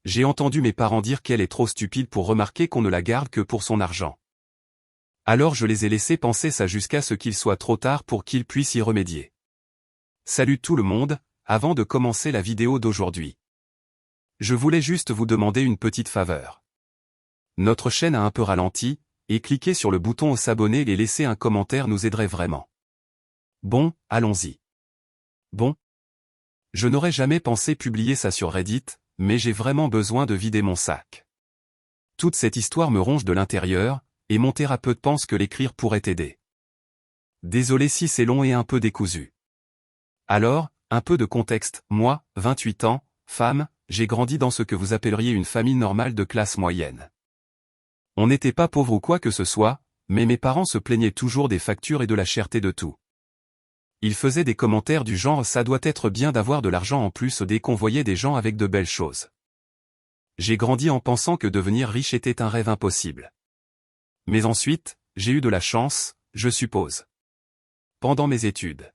J'ai entendu mes parents dire qu'elle est trop stupide pour remarquer qu'on ne la garde que pour son argent. Alors je les ai laissés penser ça jusqu'à ce qu'il soit trop tard pour qu'ils puissent y remédier. Salut tout le monde, avant de commencer la vidéo d'aujourd'hui. Je voulais juste vous demander une petite faveur. Notre chaîne a un peu ralenti, et cliquer sur le bouton s'abonner et laisser un commentaire nous aiderait vraiment. Bon, allons-y. Bon. Je n'aurais jamais pensé publier ça sur Reddit, mais j'ai vraiment besoin de vider mon sac. Toute cette histoire me ronge de l'intérieur, et mon thérapeute pense que l'écrire pourrait aider. Désolé si c'est long et un peu décousu. Alors, un peu de contexte, moi, 28 ans, femme, j'ai grandi dans ce que vous appelleriez une famille normale de classe moyenne. On n'était pas pauvre ou quoi que ce soit, mais mes parents se plaignaient toujours des factures et de la cherté de tout. Ils faisaient des commentaires du genre « ça doit être bien d'avoir de l'argent en plus » dès qu'on voyait des gens avec de belles choses. J'ai grandi en pensant que devenir riche était un rêve impossible. Mais ensuite, j'ai eu de la chance, je suppose. Pendant mes études,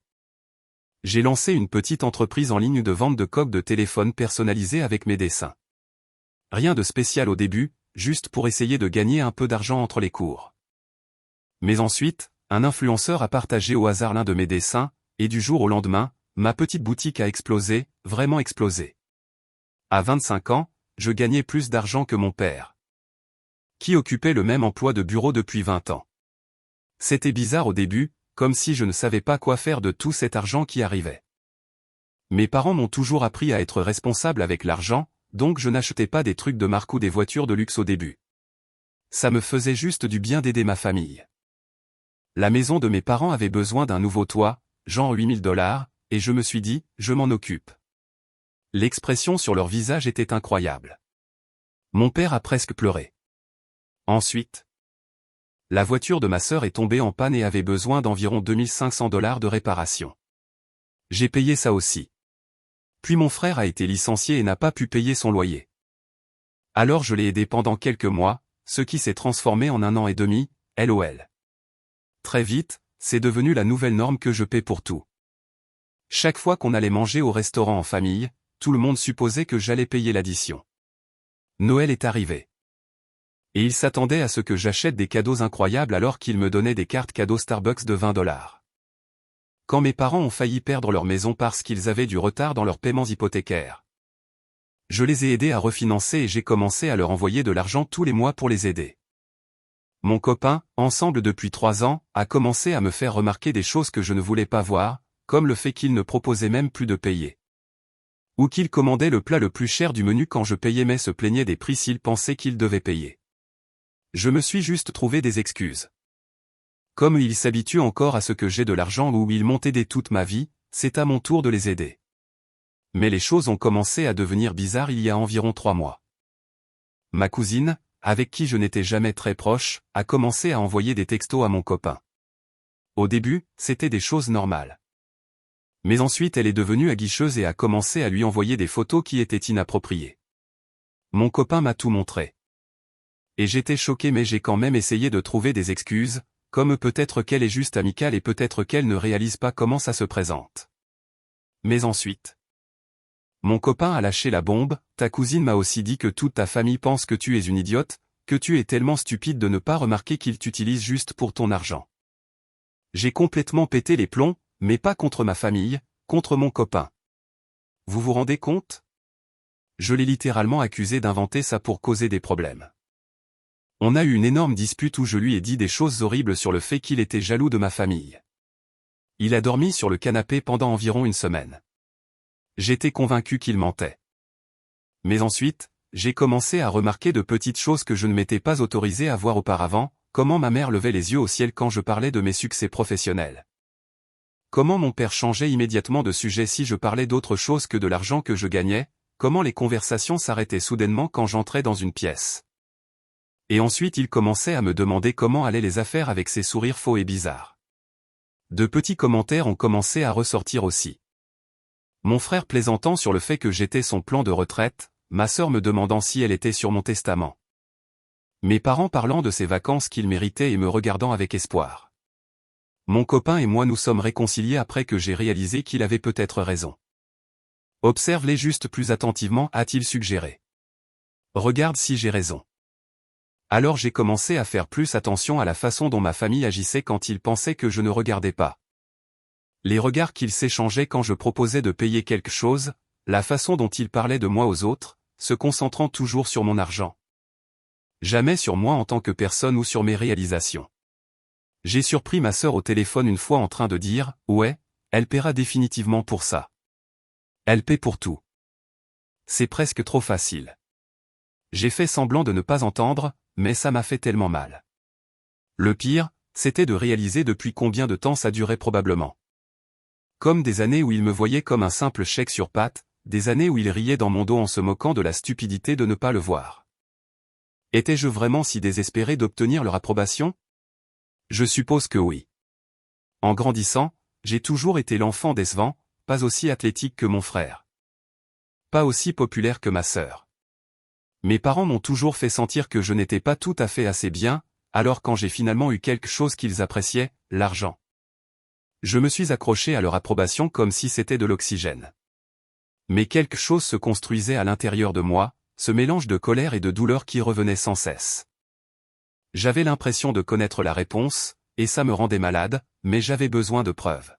j'ai lancé une petite entreprise en ligne de vente de coques de téléphone personnalisées avec mes dessins. Rien de spécial au début, juste pour essayer de gagner un peu d'argent entre les cours. Mais ensuite, un influenceur a partagé au hasard l'un de mes dessins, et du jour au lendemain, ma petite boutique a explosé, vraiment explosé. À 25 ans, je gagnais plus d'argent que mon père, qui occupait le même emploi de bureau depuis 20 ans. C'était bizarre au début, comme si je ne savais pas quoi faire de tout cet argent qui arrivait. Mes parents m'ont toujours appris à être responsable avec l'argent, donc je n'achetais pas des trucs de marque ou des voitures de luxe au début. Ça me faisait juste du bien d'aider ma famille. La maison de mes parents avait besoin d'un nouveau toit, genre $8000, et je me suis dit, je m'en occupe. L'expression sur leur visage était incroyable. Mon père a presque pleuré. Ensuite, la voiture de ma sœur est tombée en panne et avait besoin d'environ $2500 de réparation. J'ai payé ça aussi. Puis mon frère a été licencié et n'a pas pu payer son loyer. Alors je l'ai aidé pendant quelques mois, ce qui s'est transformé en 1 an et demi, LOL. Très vite, c'est devenu la nouvelle norme que je paie pour tout. Chaque fois qu'on allait manger au restaurant en famille, tout le monde supposait que j'allais payer l'addition. Noël est arrivé. Et il s'attendait à ce que j'achète des cadeaux incroyables alors qu'ils me donnaient des cartes cadeaux Starbucks de $20. Quand mes parents ont failli perdre leur maison parce qu'ils avaient du retard dans leurs paiements hypothécaires, je les ai aidés à refinancer et j'ai commencé à leur envoyer de l'argent tous les mois pour les aider. Mon copain, ensemble depuis 3 ans, a commencé à me faire remarquer des choses que je ne voulais pas voir, comme le fait qu'il ne proposait même plus de payer. Ou qu'il commandait le plat le plus cher du menu quand je payais mais se plaignait des prix s'il pensait qu'il devait payer. Je me suis juste trouvé des excuses. Comme ils s'habituent encore à ce que j'ai de l'argent ou ils m'ont aidé toute ma vie, c'est à mon tour de les aider. Mais les choses ont commencé à devenir bizarres il y a environ 3 mois. Ma cousine, avec qui je n'étais jamais très proche, a commencé à envoyer des textos à mon copain. Au début, c'était des choses normales. Mais ensuite elle est devenue aguicheuse et a commencé à lui envoyer des photos qui étaient inappropriées. Mon copain m'a tout montré. Et j'étais choqué mais j'ai quand même essayé de trouver des excuses, comme peut-être qu'elle est juste amicale et peut-être qu'elle ne réalise pas comment ça se présente. Mais ensuite, mon copain a lâché la bombe, ta cousine m'a aussi dit que toute ta famille pense que tu es une idiote, que tu es tellement stupide de ne pas remarquer qu'ils t'utilisent juste pour ton argent. J'ai complètement pété les plombs, mais pas contre ma famille, contre mon copain. Vous vous rendez compte? Je l'ai littéralement accusé d'inventer ça pour causer des problèmes. On a eu une énorme dispute où je lui ai dit des choses horribles sur le fait qu'il était jaloux de ma famille. Il a dormi sur le canapé pendant environ 1 semaine. J'étais convaincu qu'il mentait. Mais ensuite, j'ai commencé à remarquer de petites choses que je ne m'étais pas autorisé à voir auparavant, comment ma mère levait les yeux au ciel quand je parlais de mes succès professionnels. Comment mon père changeait immédiatement de sujet si je parlais d'autre chose que de l'argent que je gagnais, comment les conversations s'arrêtaient soudainement quand j'entrais dans une pièce. Et ensuite il commençait à me demander comment allaient les affaires avec ses sourires faux et bizarres. De petits commentaires ont commencé à ressortir aussi. Mon frère plaisantant sur le fait que j'étais son plan de retraite, ma sœur me demandant si elle était sur mon testament. Mes parents parlant de ses vacances qu'ils méritaient et me regardant avec espoir. Mon copain et moi nous sommes réconciliés après que j'ai réalisé qu'il avait peut-être raison. Observe-les juste plus attentivement, a-t-il suggéré. Regarde si j'ai raison. Alors j'ai commencé à faire plus attention à la façon dont ma famille agissait quand ils pensaient que je ne regardais pas. Les regards qu'ils s'échangeaient quand je proposais de payer quelque chose, la façon dont ils parlaient de moi aux autres, se concentrant toujours sur mon argent. Jamais sur moi en tant que personne ou sur mes réalisations. J'ai surpris ma sœur au téléphone une fois en train de dire « Ouais, elle paiera définitivement pour ça. Elle paie pour tout. C'est presque trop facile. » J'ai fait semblant de ne pas entendre, mais ça m'a fait tellement mal. Le pire, c'était de réaliser depuis combien de temps ça durait probablement. Comme des années où il me voyait comme un simple chèque sur pattes, des années où il riait dans mon dos en se moquant de la stupidité de ne pas le voir. Étais-je vraiment si désespéré d'obtenir leur approbation? Je suppose que oui. En grandissant, j'ai toujours été l'enfant décevant, pas aussi athlétique que mon frère. Pas aussi populaire que ma sœur. Mes parents m'ont toujours fait sentir que je n'étais pas tout à fait assez bien, alors quand j'ai finalement eu quelque chose qu'ils appréciaient, l'argent. Je me suis accroché à leur approbation comme si c'était de l'oxygène. Mais quelque chose se construisait à l'intérieur de moi, ce mélange de colère et de douleur qui revenait sans cesse. J'avais l'impression de connaître la réponse, et ça me rendait malade, mais j'avais besoin de preuves.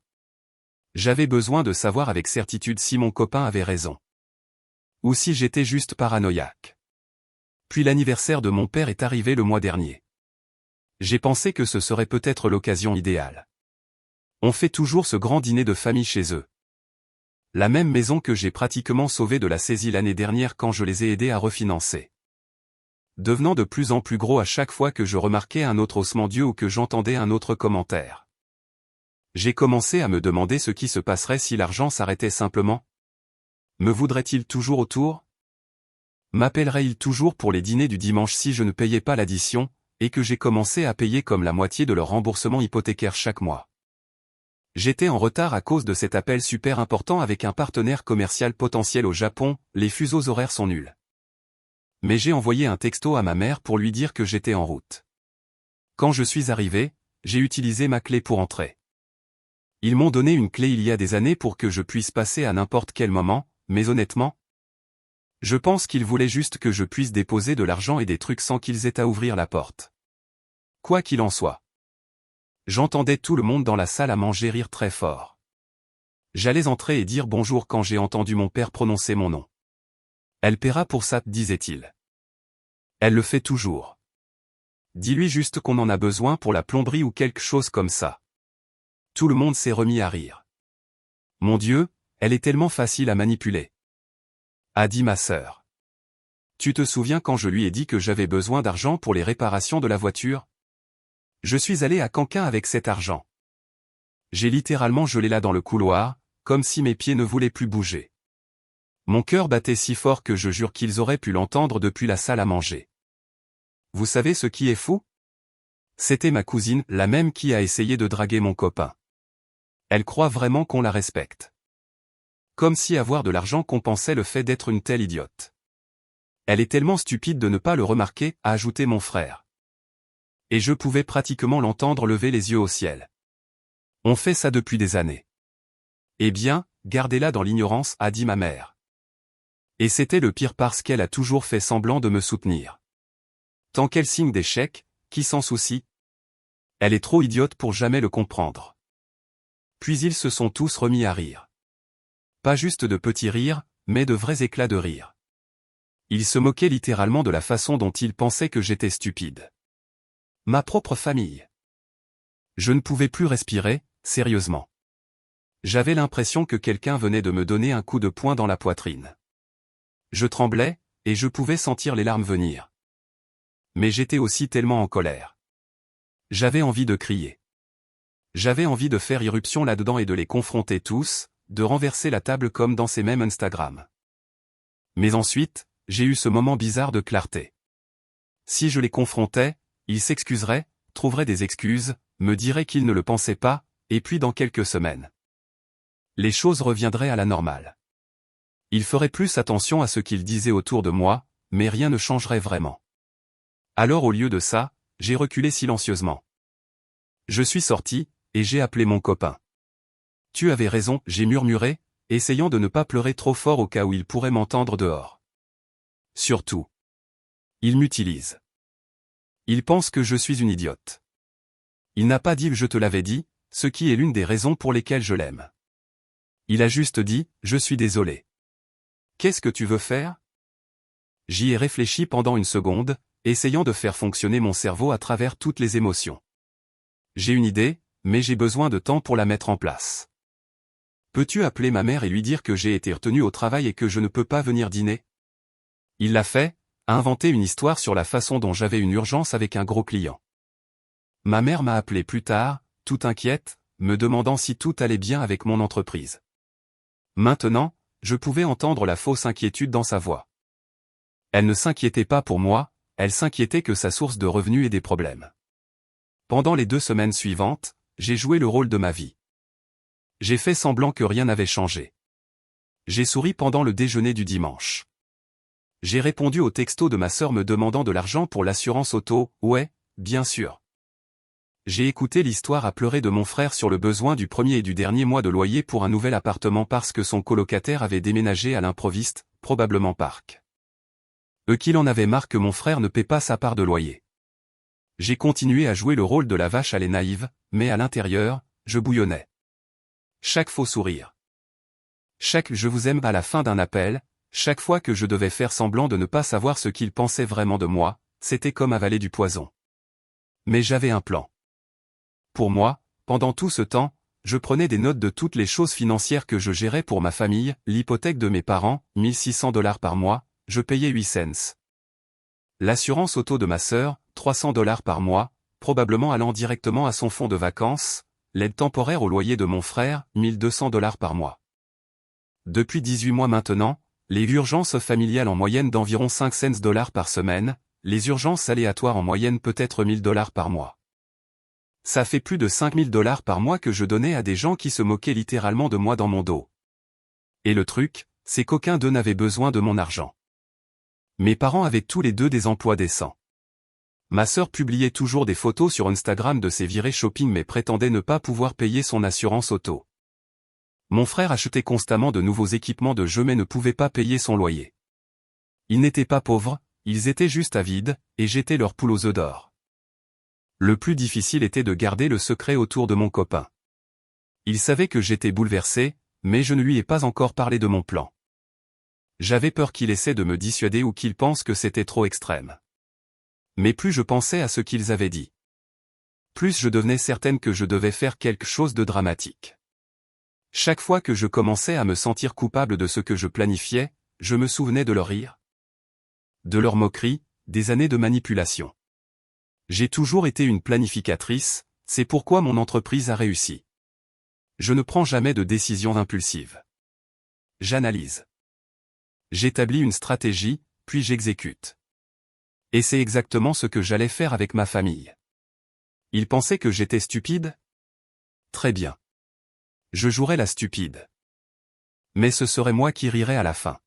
J'avais besoin de savoir avec certitude si mon copain avait raison. Ou si j'étais juste paranoïaque. Puis l'anniversaire de mon père est arrivé le mois dernier. J'ai pensé que ce serait peut-être l'occasion idéale. On fait toujours ce grand dîner de famille chez eux. La même maison que j'ai pratiquement sauvée de la saisie l'année dernière quand je les ai aidés à refinancer. Devenant de plus en plus gros à chaque fois que je remarquais un autre haussement d'yeux ou que j'entendais un autre commentaire. J'ai commencé à me demander ce qui se passerait si l'argent s'arrêtait simplement. Me voudrait-il toujours autour? M'appellerait-il toujours pour les dîners du dimanche si je ne payais pas l'addition, et que j'ai commencé à payer comme la moitié de leur remboursement hypothécaire chaque mois? J'étais en retard à cause de cet appel super important avec un partenaire commercial potentiel au Japon, les fuseaux horaires sont nuls. Mais j'ai envoyé un texto à ma mère pour lui dire que j'étais en route. Quand je suis arrivé, j'ai utilisé ma clé pour entrer. Ils m'ont donné une clé il y a des années pour que je puisse passer à n'importe quel moment, mais honnêtement, je pense qu'ils voulaient juste que je puisse déposer de l'argent et des trucs sans qu'ils aient à ouvrir la porte. Quoi qu'il en soit. J'entendais tout le monde dans la salle à manger rire très fort. J'allais entrer et dire bonjour quand j'ai entendu mon père prononcer mon nom. Elle paiera pour ça, disait-il. Elle le fait toujours. Dis-lui juste qu'on en a besoin pour la plomberie ou quelque chose comme ça. Tout le monde s'est remis à rire. Mon Dieu, elle est tellement facile à manipuler. A dit ma sœur. Tu te souviens quand je lui ai dit que j'avais besoin d'argent pour les réparations de la voiture? Je suis allé à Canquin avec cet argent. J'ai littéralement gelé là dans le couloir, comme si mes pieds ne voulaient plus bouger. Mon cœur battait si fort que je jure qu'ils auraient pu l'entendre depuis la salle à manger. Vous savez ce qui est fou? C'était ma cousine, la même qui a essayé de draguer mon copain. Elle croit vraiment qu'on la respecte. Comme si avoir de l'argent compensait le fait d'être une telle idiote. Elle est tellement stupide de ne pas le remarquer, a ajouté mon frère. Et je pouvais pratiquement l'entendre lever les yeux au ciel. On fait ça depuis des années. Eh bien, gardez-la dans l'ignorance, a dit ma mère. Et c'était le pire parce qu'elle a toujours fait semblant de me soutenir. Tant qu'elle signe des chèques, qui s'en soucie? Elle est trop idiote pour jamais le comprendre. Puis ils se sont tous remis à rire. Pas juste de petits rires, mais de vrais éclats de rire. Ils se moquaient littéralement de la façon dont ils pensaient que j'étais stupide. Ma propre famille. Je ne pouvais plus respirer, sérieusement. J'avais l'impression que quelqu'un venait de me donner un coup de poing dans la poitrine. Je tremblais, et je pouvais sentir les larmes venir. Mais j'étais aussi tellement en colère. J'avais envie de crier. J'avais envie de faire irruption là-dedans et de les confronter tous, de renverser la table comme dans ces mêmes Instagram. Mais ensuite, j'ai eu ce moment bizarre de clarté. Si je les confrontais, ils s'excuseraient, trouveraient des excuses, me diraient qu'ils ne le pensaient pas, et puis dans quelques semaines, les choses reviendraient à la normale. Ils feraient plus attention à ce qu'ils disaient autour de moi, mais rien ne changerait vraiment. Alors au lieu de ça, j'ai reculé silencieusement. Je suis sorti, et j'ai appelé mon copain. Tu avais raison, j'ai murmuré, essayant de ne pas pleurer trop fort au cas où il pourrait m'entendre dehors. Surtout. Il m'utilise. Il pense que je suis une idiote. Il n'a pas dit « je te l'avais dit », ce qui est l'une des raisons pour lesquelles je l'aime. Il a juste dit « je suis désolé ». Qu'est-ce que tu veux faire? J'y ai réfléchi pendant une seconde, essayant de faire fonctionner mon cerveau à travers toutes les émotions. J'ai une idée, mais j'ai besoin de temps pour la mettre en place. Peux-tu appeler ma mère et lui dire que j'ai été retenu au travail et que je ne peux pas venir dîner? Il l'a fait, a inventé une histoire sur la façon dont j'avais une urgence avec un gros client. Ma mère m'a appelé plus tard, toute inquiète, me demandant si tout allait bien avec mon entreprise. Maintenant, je pouvais entendre la fausse inquiétude dans sa voix. Elle ne s'inquiétait pas pour moi, elle s'inquiétait que sa source de revenus ait des problèmes. Pendant les 2 semaines suivantes, j'ai joué le rôle de ma vie. J'ai fait semblant que rien n'avait changé. J'ai souri pendant le déjeuner du dimanche. J'ai répondu au texto de ma sœur me demandant de l'argent pour l'assurance auto, ouais, bien sûr. J'ai écouté l'histoire à pleurer de mon frère sur le besoin du premier et du dernier mois de loyer pour un nouvel appartement parce que son colocataire avait déménagé à l'improviste, probablement parc. Qu'il en avait marre que mon frère ne paie pas sa part de loyer. J'ai continué à jouer le rôle de la vache à lait naïve, mais à l'intérieur, je bouillonnais. Chaque faux sourire. Chaque « je vous aime » à la fin d'un appel, chaque fois que je devais faire semblant de ne pas savoir ce qu'il pensait vraiment de moi, c'était comme avaler du poison. Mais j'avais un plan. Pour moi, pendant tout ce temps, je prenais des notes de toutes les choses financières que je gérais pour ma famille, l'hypothèque de mes parents, $1 600 par mois, je payais 8 cents. L'assurance auto de ma sœur, $300 par mois, probablement allant directement à son fonds de vacances, l'aide temporaire au loyer de mon frère, $1 200 par mois. Depuis 18 mois maintenant, les urgences familiales en moyenne d'environ 5 cents par semaine, les urgences aléatoires en moyenne peut-être $1000 par mois. Ça fait plus de $5000 par mois que je donnais à des gens qui se moquaient littéralement de moi dans mon dos. Et le truc, c'est qu'aucun d'eux n'avait besoin de mon argent. Mes parents avaient tous les deux des emplois décents. Ma sœur publiait toujours des photos sur Instagram de ses virées shopping mais prétendait ne pas pouvoir payer son assurance auto. Mon frère achetait constamment de nouveaux équipements de jeu mais ne pouvait pas payer son loyer. Ils n'étaient pas pauvres, ils étaient juste avides, et j'étais leur poule aux œufs d'or. Le plus difficile était de garder le secret autour de mon copain. Il savait que j'étais bouleversé, mais je ne lui ai pas encore parlé de mon plan. J'avais peur qu'il essaie de me dissuader ou qu'il pense que c'était trop extrême. Mais plus je pensais à ce qu'ils avaient dit, plus je devenais certaine que je devais faire quelque chose de dramatique. Chaque fois que je commençais à me sentir coupable de ce que je planifiais, je me souvenais de leur rire, de leur moquerie, des années de manipulation. J'ai toujours été une planificatrice, c'est pourquoi mon entreprise a réussi. Je ne prends jamais de décisions impulsives. J'analyse. J'établis une stratégie, puis j'exécute. Et c'est exactement ce que j'allais faire avec ma famille. Ils pensaient que j'étais stupide? Très bien. Je jouerais la stupide. Mais ce serait moi qui rirais à la fin.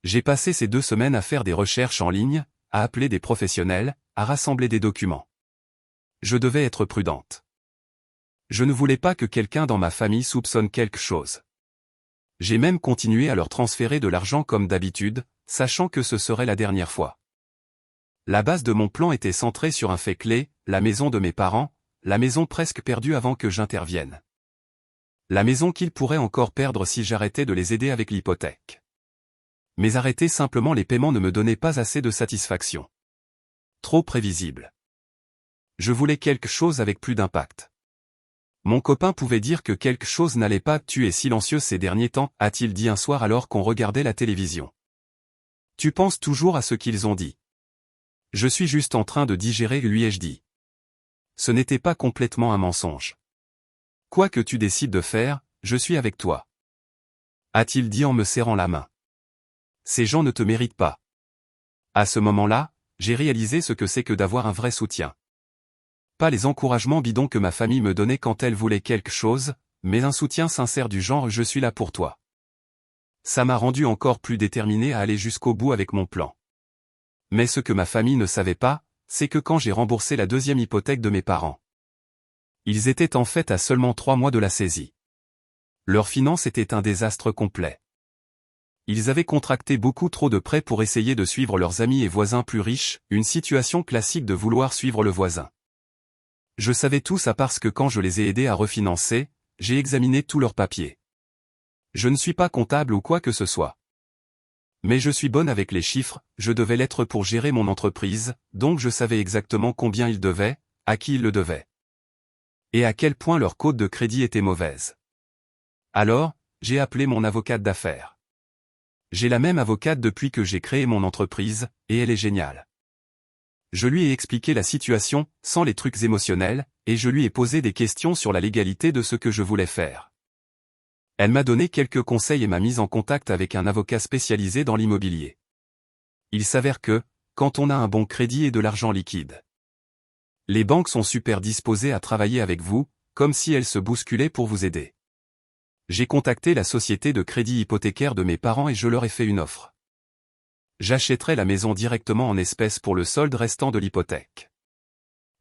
J'ai passé ces 2 semaines à faire des recherches en ligne, à appeler des professionnels, à rassembler des documents. Je devais être prudente. Je ne voulais pas que quelqu'un dans ma famille soupçonne quelque chose. J'ai même continué à leur transférer de l'argent comme d'habitude, sachant que ce serait la dernière fois. La base de mon plan était centrée sur un fait clé, la maison de mes parents, la maison presque perdue avant que j'intervienne. La maison qu'ils pourraient encore perdre si j'arrêtais de les aider avec l'hypothèque. Mais arrêter simplement les paiements ne me donnait pas assez de satisfaction. Trop prévisible. Je voulais quelque chose avec plus d'impact. Mon copain pouvait dire que quelque chose n'allait pas. Tu es silencieux ces derniers temps, a-t-il dit un soir alors qu'on regardait la télévision. Tu penses toujours à ce qu'ils ont dit. Je suis juste en train de digérer, lui ai-je dit. Ce n'était pas complètement un mensonge. Quoi que tu décides de faire, je suis avec toi. A-t-il dit en me serrant la main. Ces gens ne te méritent pas. À ce moment-là, j'ai réalisé ce que c'est que d'avoir un vrai soutien. Pas les encouragements bidons que ma famille me donnait quand elle voulait quelque chose, mais un soutien sincère du genre « je suis là pour toi ». Ça m'a rendu encore plus déterminé à aller jusqu'au bout avec mon plan. Mais ce que ma famille ne savait pas, c'est que quand j'ai remboursé la 2e hypothèque de mes parents, ils étaient en fait à seulement 3 mois de la saisie. Leurs finances étaient un désastre complet. Ils avaient contracté beaucoup trop de prêts pour essayer de suivre leurs amis et voisins plus riches, une situation classique de vouloir suivre le voisin. Je savais tout ça parce que quand je les ai aidés à refinancer, j'ai examiné tous leurs papiers. Je ne suis pas comptable ou quoi que ce soit. Mais je suis bonne avec les chiffres, je devais l'être pour gérer mon entreprise, donc je savais exactement combien ils devaient, à qui ils le devaient. Et à quel point leur cote de crédit était mauvaise. Alors, j'ai appelé mon avocate d'affaires. J'ai la même avocate depuis que j'ai créé mon entreprise, et elle est géniale. Je lui ai expliqué la situation, sans les trucs émotionnels, et je lui ai posé des questions sur la légalité de ce que je voulais faire. Elle m'a donné quelques conseils et m'a mis en contact avec un avocat spécialisé dans l'immobilier. Il s'avère que, quand on a un bon crédit et de l'argent liquide, les banques sont super disposées à travailler avec vous, comme si elles se bousculaient pour vous aider. J'ai contacté la société de crédit hypothécaire de mes parents et je leur ai fait une offre. J'achèterai la maison directement en espèces pour le solde restant de l'hypothèque.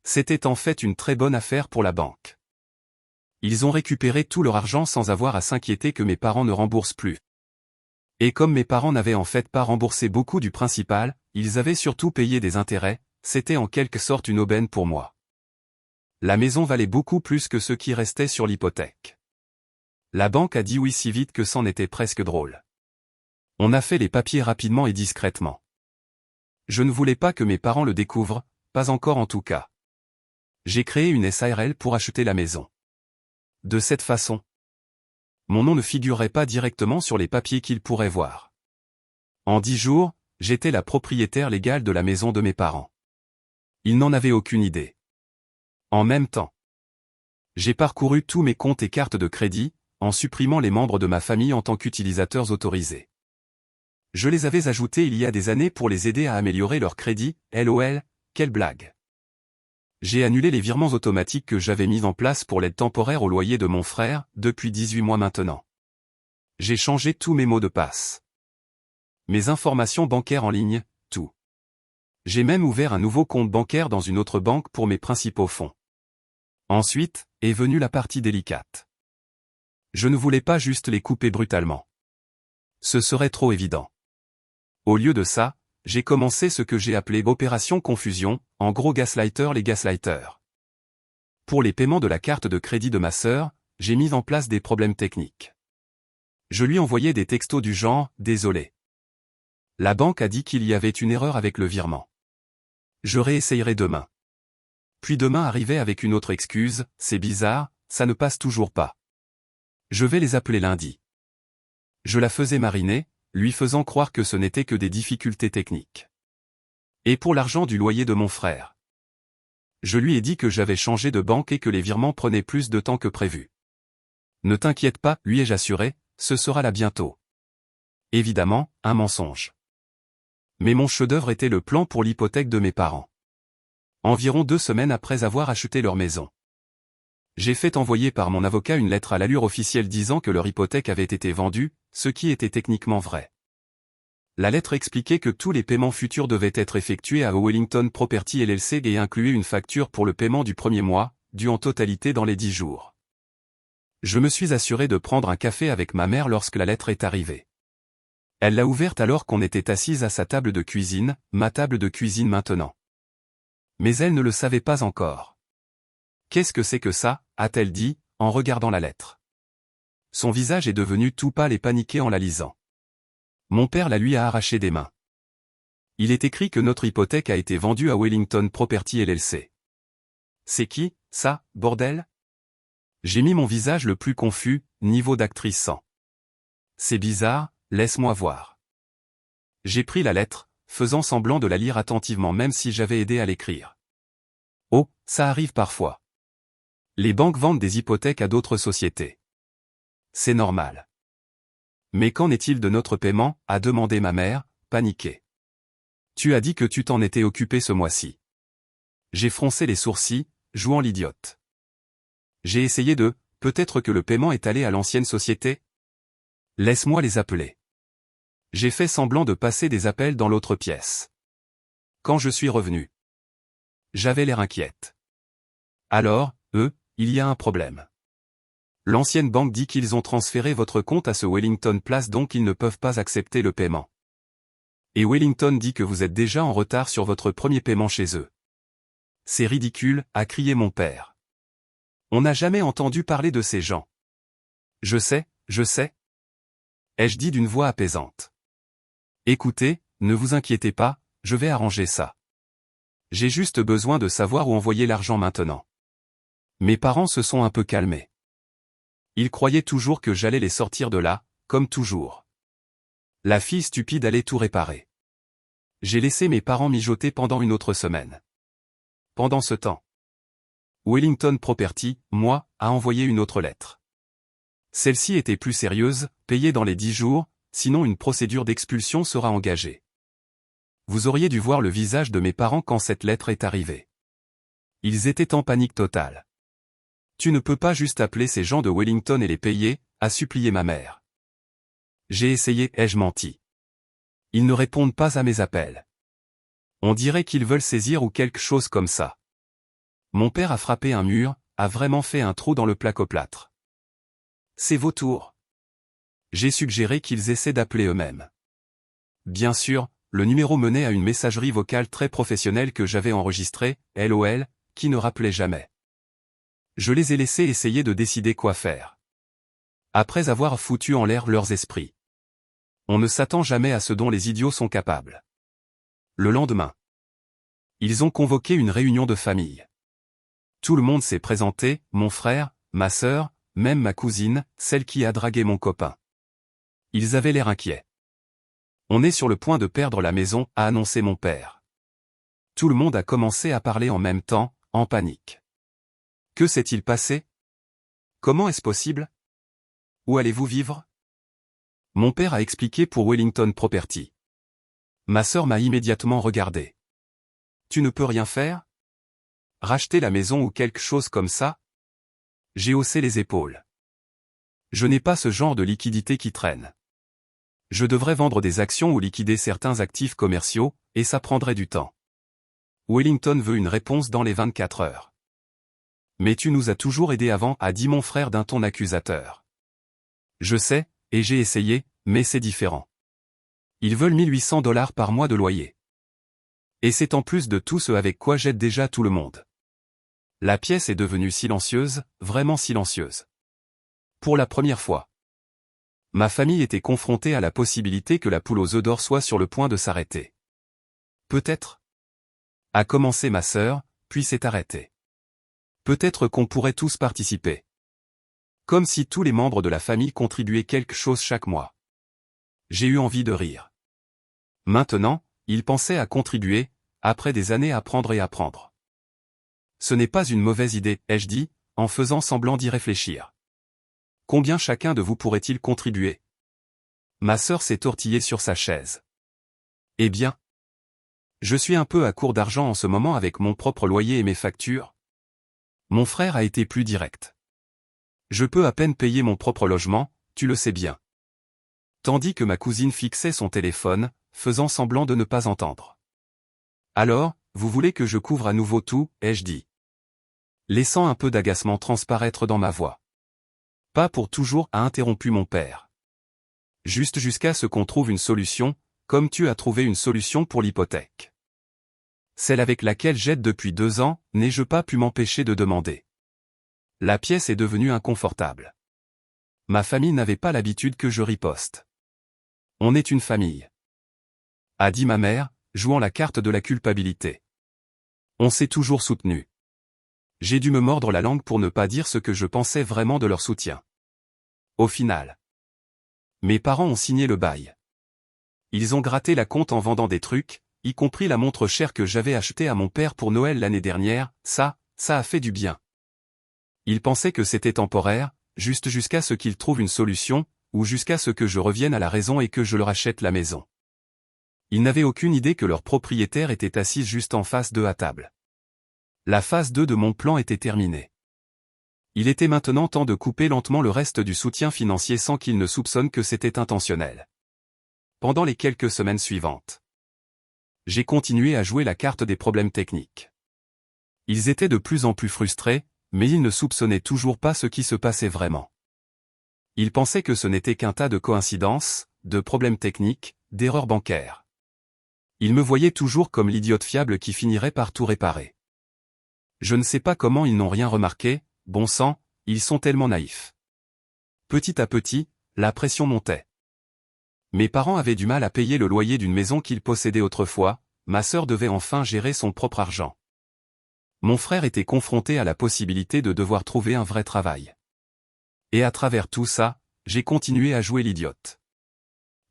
C'était en fait une très bonne affaire pour la banque. Ils ont récupéré tout leur argent sans avoir à s'inquiéter que mes parents ne remboursent plus. Et comme mes parents n'avaient en fait pas remboursé beaucoup du principal, ils avaient surtout payé des intérêts, c'était en quelque sorte une aubaine pour moi. La maison valait beaucoup plus que ce qui restait sur l'hypothèque. La banque a dit oui si vite que c'en était presque drôle. On a fait les papiers rapidement et discrètement. Je ne voulais pas que mes parents le découvrent, pas encore en tout cas. J'ai créé une SARL pour acheter la maison. De cette façon, mon nom ne figurerait pas directement sur les papiers qu'ils pourraient voir. En 10 jours, j'étais la propriétaire légale de la maison de mes parents. Ils n'en avaient aucune idée. En même temps, j'ai parcouru tous mes comptes et cartes de crédit, en supprimant les membres de ma famille en tant qu'utilisateurs autorisés. Je les avais ajoutés il y a des années pour les aider à améliorer leur crédit, LOL, quelle blague. J'ai annulé les virements automatiques que j'avais mis en place pour l'aide temporaire au loyer de mon frère, depuis 18 mois maintenant. J'ai changé tous mes mots de passe. Mes informations bancaires en ligne, tout. J'ai même ouvert un nouveau compte bancaire dans une autre banque pour mes principaux fonds. Ensuite, est venue la partie délicate. Je ne voulais pas juste les couper brutalement. Ce serait trop évident. Au lieu de ça, j'ai commencé ce que j'ai appelé opération confusion, en gros gaslighter les gaslighters. Pour les paiements de la carte de crédit de ma sœur, j'ai mis en place des problèmes techniques. Je lui envoyais des textos du genre « Désolé. La banque a dit qu'il y avait une erreur avec le virement. Je réessayerai demain. » Puis demain arrivait avec une autre excuse « C'est bizarre, ça ne passe toujours pas. Je vais les appeler lundi. » Je la faisais mariner, lui faisant croire que ce n'était que des difficultés techniques. Et pour l'argent du loyer de mon frère. Je lui ai dit que j'avais changé de banque et que les virements prenaient plus de temps que prévu. Ne t'inquiète pas, lui ai-je assuré, ce sera là bientôt. Évidemment, un mensonge. Mais mon chef-d'œuvre était le plan pour l'hypothèque de mes parents. Environ 2 semaines après avoir acheté leur maison. J'ai fait envoyer par mon avocat une lettre à l'allure officielle disant que leur hypothèque avait été vendue, ce qui était techniquement vrai. La lettre expliquait que tous les paiements futurs devaient être effectués à Wellington Property LLC et incluait une facture pour le paiement du premier mois, dû en totalité dans les 10 jours. Je me suis assuré de prendre un café avec ma mère lorsque la lettre est arrivée. Elle l'a ouverte alors qu'on était assise à sa table de cuisine, ma table de cuisine maintenant. Mais elle ne le savait pas encore. « Qu'est-ce que c'est que ça ?» a-t-elle dit, en regardant la lettre. Son visage est devenu tout pâle et paniqué en la lisant. Mon père la lui a arraché des mains. Il est écrit que notre hypothèque a été vendue à Wellington Property LLC. C'est qui, ça, bordel? J'ai mis mon visage le plus confus, niveau d'actrice 100. C'est bizarre, laisse-moi voir. J'ai pris la lettre, faisant semblant de la lire attentivement même si j'avais aidé à l'écrire. Oh, ça arrive parfois. Les banques vendent des hypothèques à d'autres sociétés. C'est normal. Mais qu'en est-il de notre paiement, a demandé ma mère, paniquée. Tu as dit que tu t'en étais occupé ce mois-ci. J'ai froncé les sourcils, jouant l'idiote. J'ai essayé de, peut-être que le paiement est allé à l'ancienne société? Laisse-moi les appeler. J'ai fait semblant de passer des appels dans l'autre pièce. Quand je suis revenu, j'avais l'air inquiète. Alors, il y a un problème. L'ancienne banque dit qu'ils ont transféré votre compte à ce Wellington Place donc ils ne peuvent pas accepter le paiement. Et Wellington dit que vous êtes déjà en retard sur votre premier paiement chez eux. C'est ridicule, a crié mon père. On n'a jamais entendu parler de ces gens. Je sais, ai-je dit d'une voix apaisante. Écoutez, ne vous inquiétez pas, je vais arranger ça. J'ai juste besoin de savoir où envoyer l'argent maintenant. Mes parents se sont un peu calmés. Ils croyaient toujours que j'allais les sortir de là, comme toujours. La fille stupide allait tout réparer. J'ai laissé mes parents mijoter pendant une autre semaine. Pendant ce temps, Wellington Property, moi, a envoyé une autre lettre. Celle-ci était plus sérieuse, payée dans les 10 jours, sinon une procédure d'expulsion sera engagée. Vous auriez dû voir le visage de mes parents quand cette lettre est arrivée. Ils étaient en panique totale. Tu ne peux pas juste appeler ces gens de Wellington et les payer, a supplié ma mère. J'ai essayé, ai-je menti. Ils ne répondent pas à mes appels. On dirait qu'ils veulent saisir ou quelque chose comme ça. Mon père a frappé un mur, a vraiment fait un trou dans le placo-plâtre. C'est vautour. J'ai suggéré qu'ils essaient d'appeler eux-mêmes. Bien sûr, le numéro menait à une messagerie vocale très professionnelle que j'avais enregistrée, LOL, qui ne rappelait jamais. Je les ai laissés essayer de décider quoi faire. Après avoir foutu en l'air leurs esprits. On ne s'attend jamais à ce dont les idiots sont capables. Le lendemain, ils ont convoqué une réunion de famille. Tout le monde s'est présenté, mon frère, ma sœur, même ma cousine, celle qui a dragué mon copain. Ils avaient l'air inquiets. On est sur le point de perdre la maison, a annoncé mon père. Tout le monde a commencé à parler en même temps, en panique. Que s'est-il passé? Comment est-ce possible? Où allez-vous vivre? Mon père a expliqué pour Wellington Property. Ma sœur m'a immédiatement regardé. Tu ne peux rien faire? Racheter la maison ou quelque chose comme ça? J'ai haussé les épaules. Je n'ai pas ce genre de liquidité qui traîne. Je devrais vendre des actions ou liquider certains actifs commerciaux, et ça prendrait du temps. Wellington veut une réponse dans les 24 heures. Mais tu nous as toujours aidés avant, a dit mon frère d'un ton accusateur. Je sais, et j'ai essayé, mais c'est différent. Ils veulent $1 800 par mois de loyer. Et c'est en plus de tout ce avec quoi j'aide déjà tout le monde. La pièce est devenue silencieuse, vraiment silencieuse. Pour la première fois. Ma famille était confrontée à la possibilité que la poule aux œufs d'or soit sur le point de s'arrêter. Peut-être. A commencé ma sœur, puis s'est arrêtée. Peut-être qu'on pourrait tous participer. Comme si tous les membres de la famille contribuaient quelque chose chaque mois. J'ai eu envie de rire. Maintenant, ils pensaient à contribuer, après des années à apprendre et apprendre. Ce n'est pas une mauvaise idée, ai-je dit, en faisant semblant d'y réfléchir. Combien chacun de vous pourrait-il contribuer? Ma sœur s'est tortillée sur sa chaise. Eh bien, je suis un peu à court d'argent en ce moment avec mon propre loyer et mes factures. Mon frère a été plus direct. Je peux à peine payer mon propre logement, tu le sais bien. Tandis que ma cousine fixait son téléphone, faisant semblant de ne pas entendre. Alors, vous voulez que je couvre à nouveau tout, ai-je dit. Laissant un peu d'agacement transparaître dans ma voix. Pas pour toujours, a interrompu mon père. Juste jusqu'à ce qu'on trouve une solution, comme tu as trouvé une solution pour l'hypothèque. Celle avec laquelle j'aide depuis 2 ans, n'ai-je pas pu m'empêcher de demander. La pièce est devenue inconfortable. Ma famille n'avait pas l'habitude que je riposte. On est une famille. A dit ma mère, jouant la carte de la culpabilité. On s'est toujours soutenu. J'ai dû me mordre la langue pour ne pas dire ce que je pensais vraiment de leur soutien. Au final, mes parents ont signé le bail. Ils ont gratté la compte en vendant des trucs, y compris la montre chère que j'avais achetée à mon père pour Noël l'année dernière, ça a fait du bien. Ils pensaient que c'était temporaire, juste jusqu'à ce qu'ils trouvent une solution, ou jusqu'à ce que je revienne à la raison et que je leur achète la maison. Ils n'avaient aucune idée que leur propriétaire était assise juste en face d'eux à table. La phase 2 de mon plan était terminée. Il était maintenant temps de couper lentement le reste du soutien financier sans qu'ils ne soupçonnent que c'était intentionnel. Pendant les quelques semaines suivantes, j'ai continué à jouer la carte des problèmes techniques. Ils étaient de plus en plus frustrés, mais ils ne soupçonnaient toujours pas ce qui se passait vraiment. Il pensait que ce n'était qu'un tas de coïncidences, de problèmes techniques, d'erreurs bancaires. Il me voyait toujours comme l'idiote fiable qui finirait par tout réparer. Je ne sais pas comment ils n'ont rien remarqué, bon sang, ils sont tellement naïfs. Petit à petit, la pression montait. Mes parents avaient du mal à payer le loyer d'une maison qu'ils possédaient autrefois, ma sœur devait enfin gérer son propre argent. Mon frère était confronté à la possibilité de devoir trouver un vrai travail. Et à travers tout ça, j'ai continué à jouer l'idiote.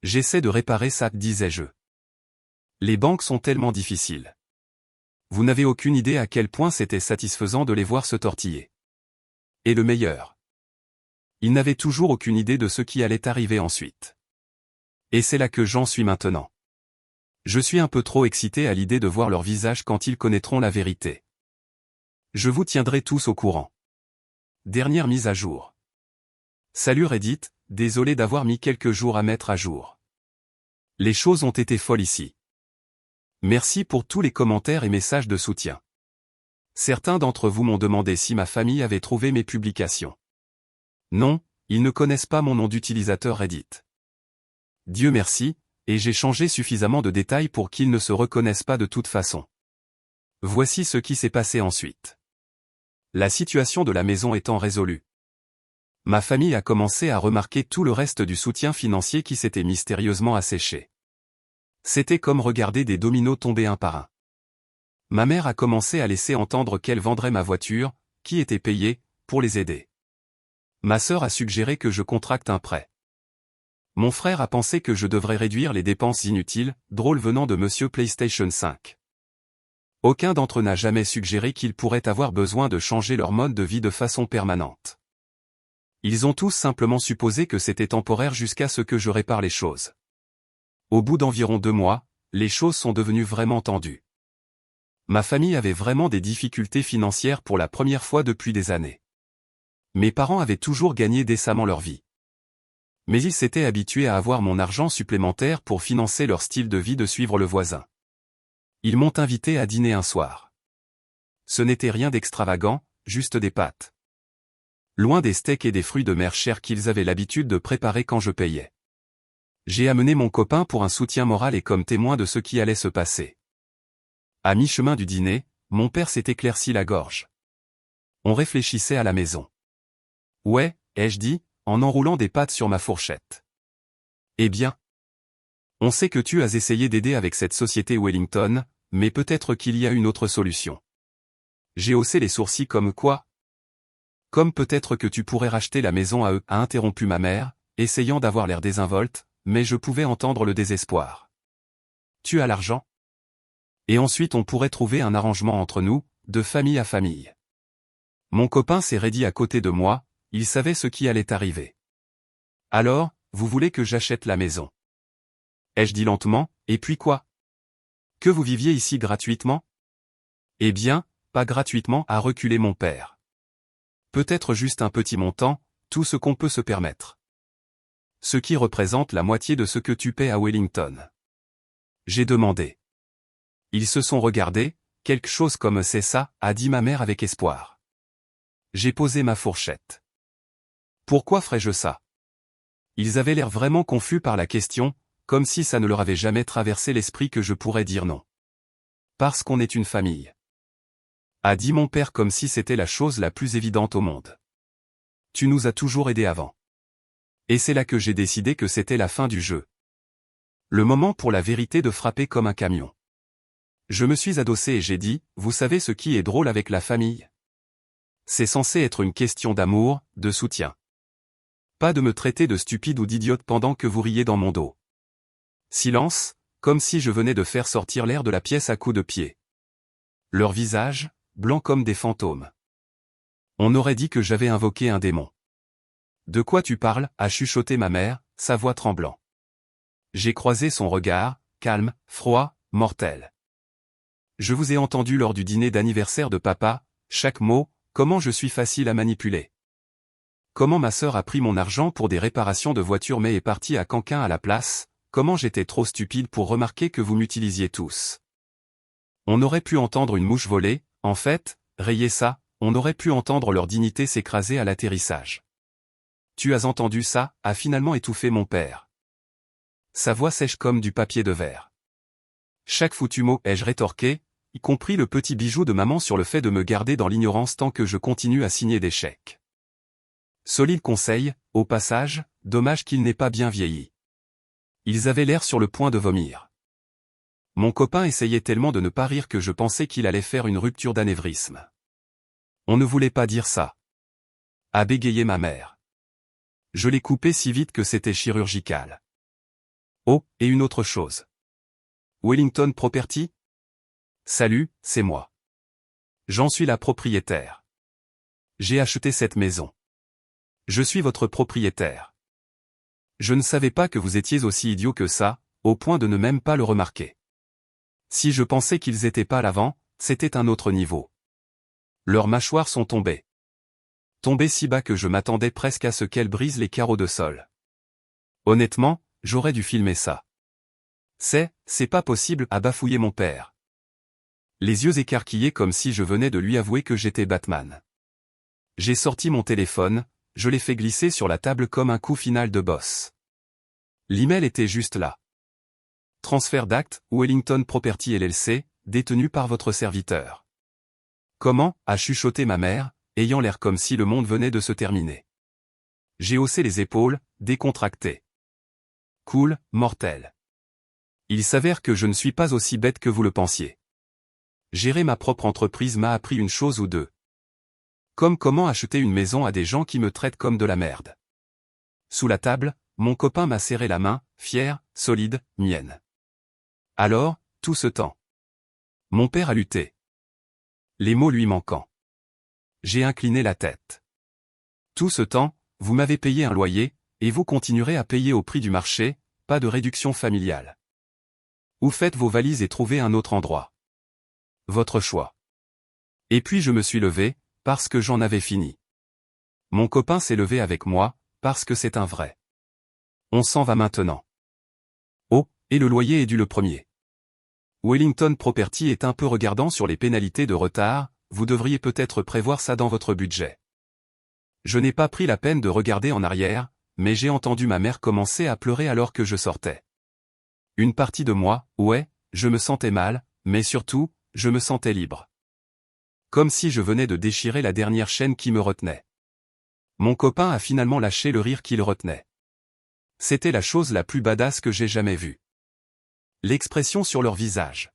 J'essaie de réparer ça, disais-je. Les banques sont tellement difficiles. Vous n'avez aucune idée à quel point c'était satisfaisant de les voir se tortiller. Et le meilleur. Ils n'avaient toujours aucune idée de ce qui allait arriver ensuite. Et c'est là que j'en suis maintenant. Je suis un peu trop excité à l'idée de voir leur visage quand ils connaîtront la vérité. Je vous tiendrai tous au courant. Dernière mise à jour. Salut Reddit, désolé d'avoir mis quelques jours à mettre à jour. Les choses ont été folles ici. Merci pour tous les commentaires et messages de soutien. Certains d'entre vous m'ont demandé si ma famille avait trouvé mes publications. Non, ils ne connaissent pas mon nom d'utilisateur Reddit. Dieu merci, et j'ai changé suffisamment de détails pour qu'ils ne se reconnaissent pas de toute façon. Voici ce qui s'est passé ensuite. La situation de la maison étant résolue. Ma famille a commencé à remarquer tout le reste du soutien financier qui s'était mystérieusement asséché. C'était comme regarder des dominos tomber un par un. Ma mère a commencé à laisser entendre qu'elle vendrait ma voiture, qui était payée, pour les aider. Ma sœur a suggéré que je contracte un prêt. Mon frère a pensé que je devrais réduire les dépenses inutiles, drôle venant de Monsieur PlayStation 5. Aucun d'entre eux n'a jamais suggéré qu'ils pourraient avoir besoin de changer leur mode de vie de façon permanente. Ils ont tous simplement supposé que c'était temporaire jusqu'à ce que je répare les choses. Au bout d'environ 2 mois, les choses sont devenues vraiment tendues. Ma famille avait vraiment des difficultés financières pour la première fois depuis des années. Mes parents avaient toujours gagné décemment leur vie. Mais ils s'étaient habitués à avoir mon argent supplémentaire pour financer leur style de vie de suivre le voisin. Ils m'ont invité à dîner un soir. Ce n'était rien d'extravagant, juste des pâtes. Loin des steaks et des fruits de mer chers qu'ils avaient l'habitude de préparer quand je payais. J'ai amené mon copain pour un soutien moral et comme témoin de ce qui allait se passer. À mi-chemin du dîner, mon père s'est éclairci la gorge. On réfléchissait à la maison. Ouais, ai-je dit, en enroulant des pâtes sur ma fourchette. Eh bien, on sait que tu as essayé d'aider avec cette société Wellington, mais peut-être qu'il y a une autre solution. J'ai haussé les sourcils comme quoi? Comme peut-être que tu pourrais racheter la maison à eux, a interrompu ma mère, essayant d'avoir l'air désinvolte, mais je pouvais entendre le désespoir. Tu as l'argent? Et ensuite on pourrait trouver un arrangement entre nous, de famille à famille. Mon copain s'est raidi à côté de moi, il savait ce qui allait arriver. Alors, vous voulez que j'achète la maison? Ai-je dit lentement, et puis quoi? Que vous viviez ici gratuitement? Eh bien, pas gratuitement, a reculé mon père. Peut-être juste un petit montant, tout ce qu'on peut se permettre. Ce qui représente la moitié de ce que tu paies à Wellington. J'ai demandé. Ils se sont regardés, quelque chose comme c'est ça, a dit ma mère avec espoir. J'ai posé ma fourchette. Pourquoi ferais-je ça? Ils avaient l'air vraiment confus par la question, comme si ça ne leur avait jamais traversé l'esprit que je pourrais dire non. Parce qu'on est une famille. A dit mon père comme si c'était la chose la plus évidente au monde. Tu nous as toujours aidés avant. Et c'est là que j'ai décidé que c'était la fin du jeu. Le moment pour la vérité de frapper comme un camion. Je me suis adossé et j'ai dit, vous savez ce qui est drôle avec la famille? C'est censé être une question d'amour, de soutien. Pas de me traiter de stupide ou d'idiote pendant que vous riez dans mon dos. Silence, comme si je venais de faire sortir l'air de la pièce à coups de pied. Leur visage, blanc comme des fantômes. On aurait dit que j'avais invoqué un démon. De quoi tu parles, a chuchoté ma mère, sa voix tremblant. J'ai croisé son regard, calme, froid, mortel. Je vous ai entendu lors du dîner d'anniversaire de papa, chaque mot, comment je suis facile à manipuler. Comment ma sœur a pris mon argent pour des réparations de voiture mais est partie à Canquin à la place, comment j'étais trop stupide pour remarquer que vous m'utilisiez tous. On aurait pu entendre une mouche voler, en fait, rayer ça, on aurait pu entendre leur dignité s'écraser à l'atterrissage. Tu as entendu ça, a finalement étouffé mon père. Sa voix sèche comme du papier de verre. Chaque foutu mot, ai-je rétorqué, y compris le petit bijou de maman sur le fait de me garder dans l'ignorance tant que je continue à signer des chèques. Solide conseil, au passage, dommage qu'il n'ait pas bien vieilli. Ils avaient l'air sur le point de vomir. Mon copain essayait tellement de ne pas rire que je pensais qu'il allait faire une rupture d'anévrisme. On ne voulait pas dire ça. A bégayé ma mère. Je l'ai coupé si vite que c'était chirurgical. Oh, et une autre chose. Wellington Property? Salut, c'est moi. J'en suis la propriétaire. J'ai acheté cette maison. Je suis votre propriétaire. Je ne savais pas que vous étiez aussi idiot que ça, au point de ne même pas le remarquer. Si je pensais qu'ils étaient pas à l'avant, c'était un autre niveau. Leurs mâchoires sont tombées. Tombées si bas que je m'attendais presque à ce qu'elles brisent les carreaux de sol. Honnêtement, j'aurais dû filmer ça. C'est pas possible, a bafouillé mon père. Les yeux écarquillés comme si je venais de lui avouer que j'étais Batman. J'ai sorti mon téléphone, je l'ai fait glisser sur la table comme un coup final de boss. L'email était juste là. Transfert d'actes, Wellington Property LLC, détenu par votre serviteur. Comment, a chuchoté ma mère, ayant l'air comme si le monde venait de se terminer. J'ai haussé les épaules, décontracté. Cool, mortel. Il s'avère que je ne suis pas aussi bête que vous le pensiez. Gérer ma propre entreprise m'a appris une chose ou deux. Comme comment acheter une maison à des gens qui me traitent comme de la merde. Sous la table, mon copain m'a serré la main, fière, solide, mienne. Alors, tout ce temps. Mon père a lutté. Les mots lui manquant. J'ai incliné la tête. Tout ce temps, vous m'avez payé un loyer, et vous continuerez à payer au prix du marché, pas de réduction familiale. Ou faites vos valises et trouvez un autre endroit. Votre choix. Et puis je me suis levé, parce que j'en avais fini. Mon copain s'est levé avec moi, parce que c'est un vrai. On s'en va maintenant. Oh, et le loyer est dû le premier. Wellington Property est un peu regardant sur les pénalités de retard, vous devriez peut-être prévoir ça dans votre budget. Je n'ai pas pris la peine de regarder en arrière, mais j'ai entendu ma mère commencer à pleurer alors que je sortais. Une partie de moi, ouais, je me sentais mal, mais surtout, je me sentais libre. Comme si je venais de déchirer la dernière chaîne qui me retenait. Mon copain a finalement lâché le rire qui le retenait. C'était la chose la plus badass que j'ai jamais vue. L'expression sur leur visage.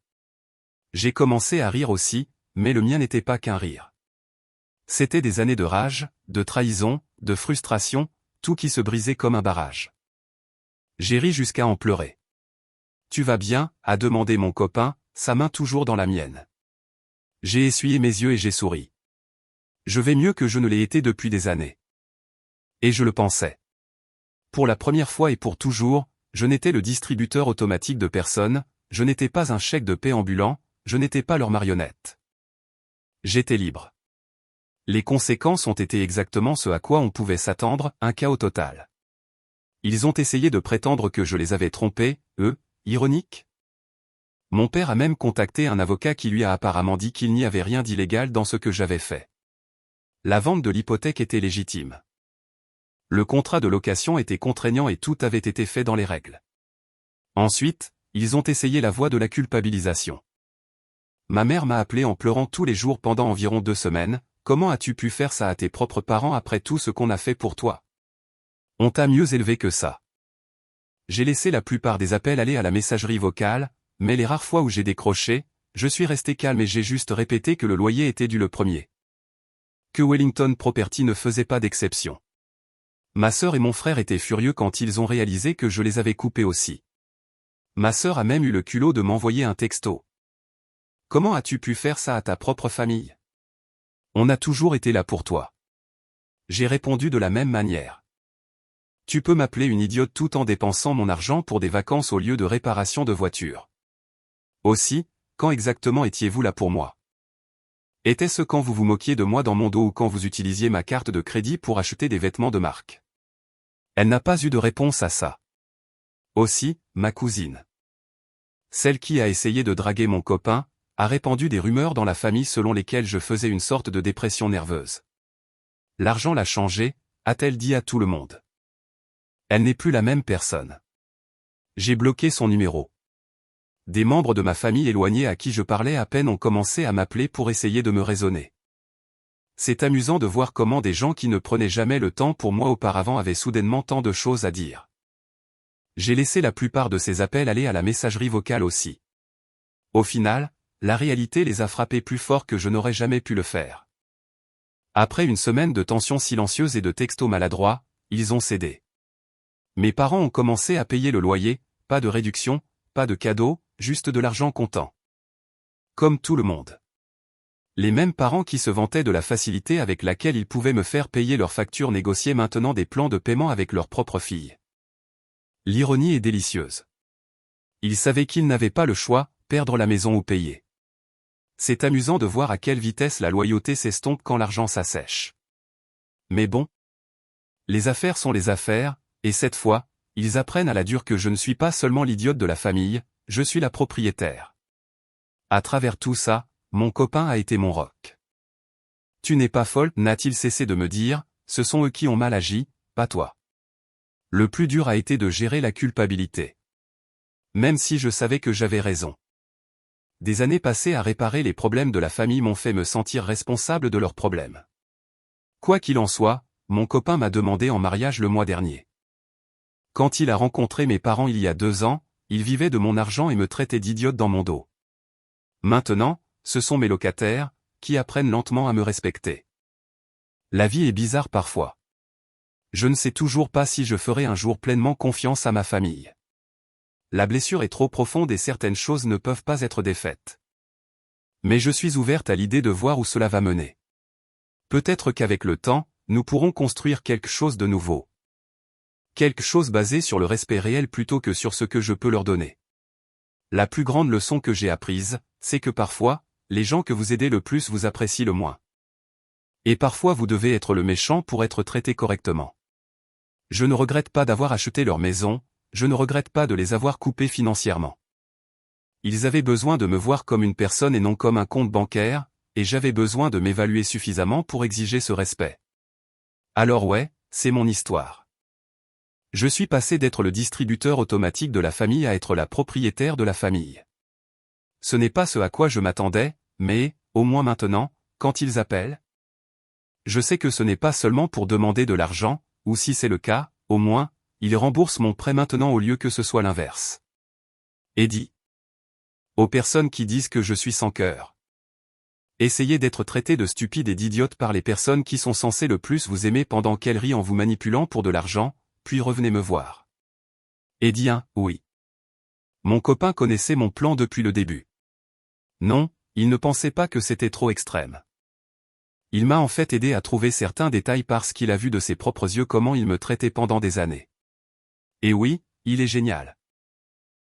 J'ai commencé à rire aussi, mais le mien n'était pas qu'un rire. C'était des années de rage, de trahison, de frustration, tout qui se brisait comme un barrage. J'ai ri jusqu'à en pleurer. Tu vas bien, a demandé mon copain, sa main toujours dans la mienne. J'ai essuyé mes yeux et j'ai souri. Je vais mieux que je ne l'ai été depuis des années. Et je le pensais. Pour la première fois et pour toujours, je n'étais le distributeur automatique de personne, je n'étais pas un chèque de paie ambulant, je n'étais pas leur marionnette. J'étais libre. Les conséquences ont été exactement ce à quoi on pouvait s'attendre, un chaos total. Ils ont essayé de prétendre que je les avais trompés, eux, ironiques. Mon père a même contacté un avocat qui lui a apparemment dit qu'il n'y avait rien d'illégal dans ce que j'avais fait. La vente de l'hypothèque était légitime. Le contrat de location était contraignant et tout avait été fait dans les règles. Ensuite, ils ont essayé la voie de la culpabilisation. Ma mère m'a appelé en pleurant tous les jours pendant environ 2 semaines, comment as-tu pu faire ça à tes propres parents après tout ce qu'on a fait pour toi? On t'a mieux élevé que ça. J'ai laissé la plupart des appels aller à la messagerie vocale, mais les rares fois où j'ai décroché, je suis resté calme et j'ai juste répété que le loyer était dû le premier. Que Wellington Property ne faisait pas d'exception. Ma sœur et mon frère étaient furieux quand ils ont réalisé que je les avais coupés aussi. Ma sœur a même eu le culot de m'envoyer un texto. Comment as-tu pu faire ça à ta propre famille? On a toujours été là pour toi. J'ai répondu de la même manière. Tu peux m'appeler une idiote tout en dépensant mon argent pour des vacances au lieu de réparation de voiture. Aussi, quand exactement étiez-vous là pour moi? Était-ce quand vous vous moquiez de moi dans mon dos ou quand vous utilisiez ma carte de crédit pour acheter des vêtements de marque? Elle n'a pas eu de réponse à ça. Aussi, ma cousine, celle qui a essayé de draguer mon copain, a répandu des rumeurs dans la famille selon lesquelles je faisais une sorte de dépression nerveuse. L'argent l'a changé, a-t-elle dit à tout le monde. Elle n'est plus la même personne. J'ai bloqué son numéro. Des membres de ma famille éloignés à qui je parlais à peine ont commencé à m'appeler pour essayer de me raisonner. C'est amusant de voir comment des gens qui ne prenaient jamais le temps pour moi auparavant avaient soudainement tant de choses à dire. J'ai laissé la plupart de ces appels aller à la messagerie vocale aussi. Au final, la réalité les a frappés plus fort que je n'aurais jamais pu le faire. Après une semaine de tensions silencieuses et de textos maladroits, ils ont cédé. Mes parents ont commencé à payer le loyer, pas de réduction, pas de cadeaux, juste de l'argent comptant. Comme tout le monde. Les mêmes parents qui se vantaient de la facilité avec laquelle ils pouvaient me faire payer leurs factures négociaient maintenant des plans de paiement avec leur propre fille. L'ironie est délicieuse. Ils savaient qu'ils n'avaient pas le choix, perdre la maison ou payer. C'est amusant de voir à quelle vitesse la loyauté s'estompe quand l'argent s'assèche. Mais bon. Les affaires sont les affaires, et cette fois, ils apprennent à la dure que je ne suis pas seulement l'idiote de la famille, je suis la propriétaire. À travers tout ça, mon copain a été mon roc. Tu n'es pas folle, n'a-t-il cessé de me dire, ce sont eux qui ont mal agi, pas toi. Le plus dur a été de gérer la culpabilité. Même si je savais que j'avais raison. Des années passées à réparer les problèmes de la famille m'ont fait me sentir responsable de leurs problèmes. Quoi qu'il en soit, mon copain m'a demandé en mariage le mois dernier. Quand il a rencontré mes parents il y a 2 ans, il vivait de mon argent et me traitait d'idiote dans mon dos. Maintenant, ce sont mes locataires, qui apprennent lentement à me respecter. La vie est bizarre parfois. Je ne sais toujours pas si je ferai un jour pleinement confiance à ma famille. La blessure est trop profonde et certaines choses ne peuvent pas être défaites. Mais je suis ouverte à l'idée de voir où cela va mener. Peut-être qu'avec le temps, nous pourrons construire quelque chose de nouveau. Quelque chose basé sur le respect réel plutôt que sur ce que je peux leur donner. La plus grande leçon que j'ai apprise, c'est que parfois, les gens que vous aidez le plus vous apprécient le moins. Et parfois vous devez être le méchant pour être traité correctement. Je ne regrette pas d'avoir acheté leur maison, je ne regrette pas de les avoir coupés financièrement. Ils avaient besoin de me voir comme une personne et non comme un compte bancaire, et j'avais besoin de m'évaluer suffisamment pour exiger ce respect. Alors ouais, c'est mon histoire. Je suis passé d'être le distributeur automatique de la famille à être la propriétaire de la famille. Ce n'est pas ce à quoi je m'attendais, mais, au moins maintenant, quand ils appellent, je sais que ce n'est pas seulement pour demander de l'argent, ou si c'est le cas, au moins, ils remboursent mon prêt maintenant au lieu que ce soit l'inverse. Eddie. Aux personnes qui disent que je suis sans cœur. Essayez d'être traité de stupide et d'idiote par les personnes qui sont censées le plus vous aimer pendant qu'elles rient en vous manipulant pour de l'argent, puis revenez me voir. Eddie 1, oui. Mon copain connaissait mon plan depuis le début. Non, il ne pensait pas que c'était trop extrême. Il m'a en fait aidé à trouver certains détails parce qu'il a vu de ses propres yeux comment il me traitait pendant des années. Et oui, il est génial.